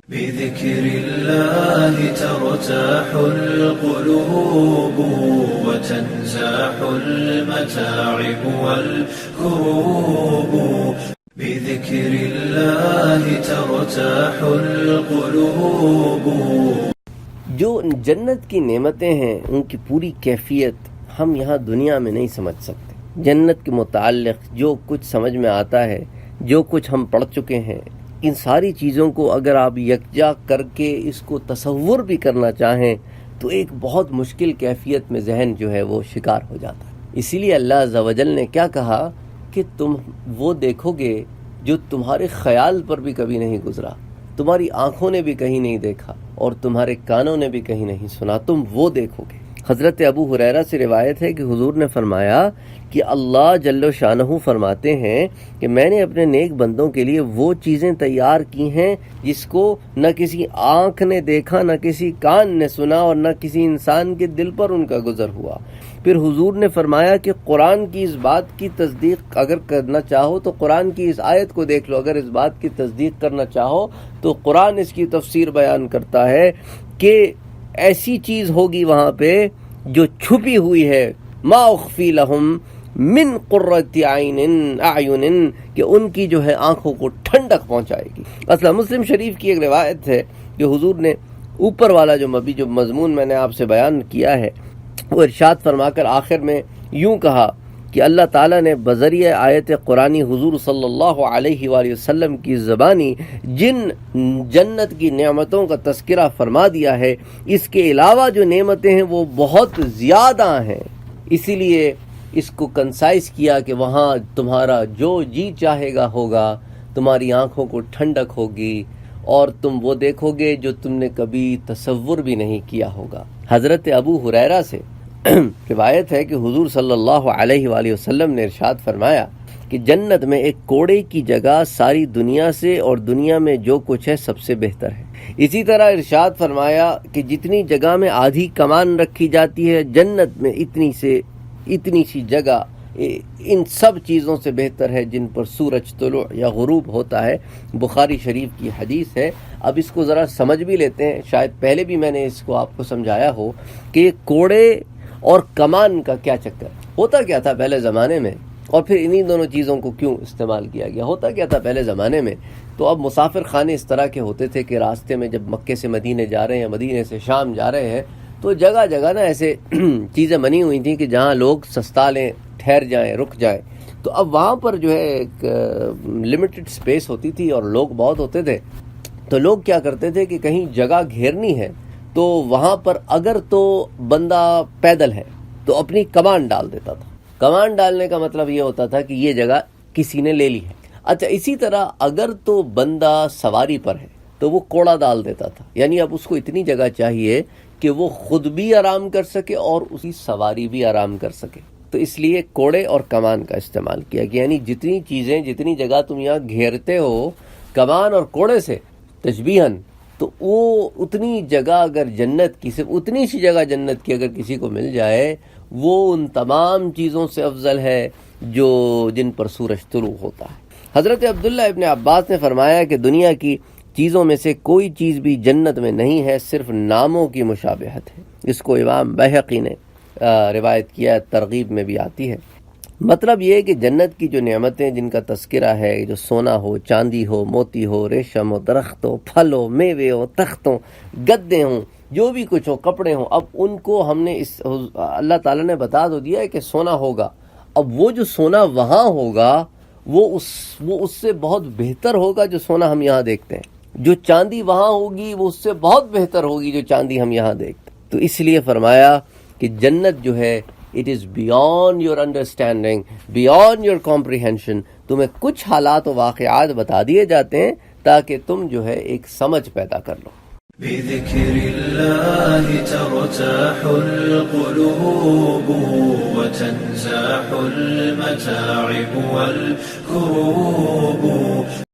بذكر الله ترتاح القلوب وتنزاح المتاعب والكروب بذكر الله ترتاح القلوب. جو جنت کی نعمتیں ہیں ان کی پوری کیفیت ہم یہاں دنیا میں نہیں سمجھ سکتے. جنت کے متعلق جو کچھ سمجھ میں آتا ہے، جو کچھ ہم پڑھ چکے ہیں، ان ساری چیزوں کو اگر آپ یکجا کر کے اس کو تصور بھی کرنا چاہیں تو ایک بہت مشکل کیفیت میں ذہن جو ہے وہ شکار ہو جاتا ہے. اسی لیے اللہ عز و جل نے کیا کہا کہ تم وہ دیکھو گے جو تمہارے خیال پر بھی کبھی نہیں گزرا، تمہاری آنکھوں نے بھی کہیں نہیں دیکھا اور تمہارے کانوں نے بھی کہیں نہیں سنا، تم وہ دیکھو گے. حضرت ابو ہریرہ سے روایت ہے کہ حضور نے فرمایا کہ اللہ جل شانہ فرماتے ہیں کہ میں نے اپنے نیک بندوں کے لیے وہ چیزیں تیار کی ہیں جس کو نہ کسی آنکھ نے دیکھا، نہ کسی کان نے سنا اور نہ کسی انسان کے دل پر ان کا گزر ہوا. پھر حضور نے فرمایا کہ قرآن کی اس بات کی تصدیق اگر کرنا چاہو تو قرآن کی اس آیت کو دیکھ لو، اگر اس بات کی تصدیق کرنا چاہو تو قرآن اس کی تفسیر بیان کرتا ہے کہ ایسی چیز ہوگی وہاں پہ جو چھپی ہوئی ہے، ما اخفی لہم من قرۃ اعین، کہ ان کی جو ہے آنکھوں کو ٹھنڈک پہنچائے گی. اصلا مسلم شریف کی ایک روایت ہے کہ حضور نے اوپر والا جو مضمون میں نے آپ سے بیان کیا ہے وہ ارشاد فرما کر آخر میں یوں کہا کہ اللہ تعالیٰ نے بذریعہ آیت قرآنی حضور صلی اللہ علیہ وآلہ وسلم کی زبانی جن جنت کی نعمتوں کا تذکرہ فرما دیا ہے، اس کے علاوہ جو نعمتیں ہیں وہ بہت زیادہ ہیں. اسی لیے اس کو کنسائز کیا کہ وہاں تمہارا جو جی چاہے گا ہوگا، تمہاری آنکھوں کو ٹھنڈک ہوگی اور تم وہ دیکھو گے جو تم نے کبھی تصور بھی نہیں کیا ہوگا. حضرت ابو ہریرہ سے روایت ہے کہ حضور صلی اللہ علیہ وآلہ وسلم نے ارشاد فرمایا کہ جنت میں ایک کوڑے کی جگہ ساری دنیا سے اور دنیا میں جو کچھ ہے سب سے بہتر ہے. اسی طرح ارشاد فرمایا کہ جتنی جگہ میں آدھی کمان رکھی جاتی ہے، جنت میں اتنی سی جگہ ان سب چیزوں سے بہتر ہے جن پر سورج طلوع یا غروب ہوتا ہے. بخاری شریف کی حدیث ہے. اب اس کو ذرا سمجھ بھی لیتے ہیں، شاید پہلے بھی میں نے اس کو آپ کو سمجھایا ہو کہ کوڑے اور کمان کا کیا چکر ہوتا کیا تھا پہلے زمانے میں، اور پھر انہی دونوں چیزوں کو کیوں استعمال کیا گیا. ہوتا کیا تھا پہلے زمانے میں، تو اب مسافر خانے اس طرح کے ہوتے تھے کہ راستے میں جب مکے سے مدینے جا رہے ہیں، مدینے سے شام جا رہے ہیں، تو جگہ جگہ نا ایسے چیزیں بنی ہوئی تھیں کہ جہاں لوگ سستا لیں، ٹھہر جائیں، رک جائیں. تو اب وہاں پر جو ہے ایک لمیٹڈ سپیس ہوتی تھی اور لوگ بہت ہوتے تھے، تو لوگ کیا کرتے تھے کہ کہیں جگہ گھیرنی ہے تو وہاں پر اگر تو بندہ پیدل ہے تو اپنی کمان ڈال دیتا تھا. کمان ڈالنے کا مطلب یہ ہوتا تھا کہ یہ جگہ کسی نے لے لی ہے. اچھا، اسی طرح اگر تو بندہ سواری پر ہے تو وہ کوڑا ڈال دیتا تھا، یعنی اب اس کو اتنی جگہ چاہیے کہ وہ خود بھی آرام کر سکے اور اسی سواری بھی آرام کر سکے. تو اس لیے کوڑے اور کمان کا استعمال کیا گیا، یعنی جتنی جگہ تم یہاں گھیرتے ہو کمان اور کوڑے سے تشبیہاً، تو وہ اتنی جگہ اگر جنت کی، صرف اتنی سی جگہ جنت کی اگر کسی کو مل جائے، وہ ان تمام چیزوں سے افضل ہے جن پر سورج طلوع ہوتا ہے. حضرت عبداللہ ابن عباس نے فرمایا کہ دنیا کی چیزوں میں سے کوئی چیز بھی جنت میں نہیں ہے، صرف ناموں کی مشابہت ہے. اس کو امام بہقی نے روایت کیا، ترغیب میں بھی آتی ہے. مطلب یہ ہے کہ جنت کی جو نعمتیں جن کا تذکرہ ہے، جو سونا ہو، چاندی ہو، موتی ہو، ریشم ہو، درخت ہو، پھل ہو، میوے ہو، تخت ہو، گدے ہوں، جو بھی کچھ ہو، کپڑے ہوں، اب ان کو ہم نے اللہ تعالیٰ نے بتا تو دیا ہے کہ سونا ہوگا. اب وہ جو سونا وہاں ہوگا وہ اس سے بہت بہتر ہوگا جو سونا ہم یہاں دیکھتے ہیں. جو چاندی وہاں ہوگی وہ اس سے بہت بہتر ہوگی جو چاندی ہم یہاں دیکھتے ہیں. تو اس لیے فرمایا کہ جنت جو ہے it is beyond your understanding, beyond your comprehension. تمہیں کچھ حالات و واقعات بتا دیے جاتے ہیں تاکہ تم جو ہے ایک سمجھ پیدا کر لو. بذكر الله ترتاح القلوب وتنزاح المتاعب والكروب